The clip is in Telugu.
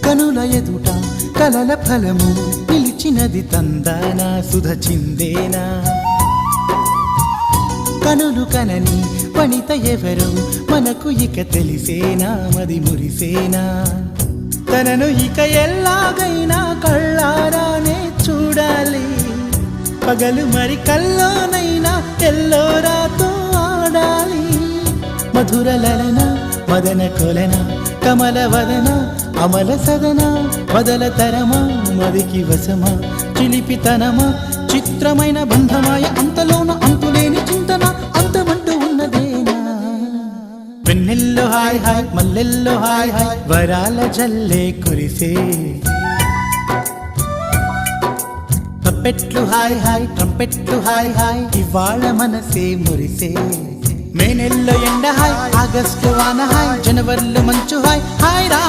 కనుల ఎదుట కలల ఫలము నిలిచినది తందానా సుధ చిందేనా కనులు కనని వనిత ఎవరు మనకు ఇక తెలిసేనా మది మురిసేనా తనను ఇక ఎల్లాగైనా కళ్ళారానే చూడాలి పగలు మరి కల్లోనైనా ఎల్లోరాతో ఆడాలి మధుర లలన మదన కొలన కమల వదన అమల సదన వదల తరమా మదికి వశమా చిలిపితనమా చిత్రమైన బంధమాయ అంతలోన అంతులేని చింతన అంతమంటూ ఉన్నదేనా వెన్నెల్లో హాయ్ హాయ్ మల్లెల్లో హాయ్ హాయ్ వరాల జల్లే కురిసే తప్పెట్లు హాయ్ హాయ్ ట్రంపెట్లు హాయ్ హాయ్ ఇవాళ మనసే మురిసే మే నెల్లో ఎండ హాయ్ ఆగస్టు వాన హాయ్ జనవరిలో మంచు హాయ్ హాయ్ రా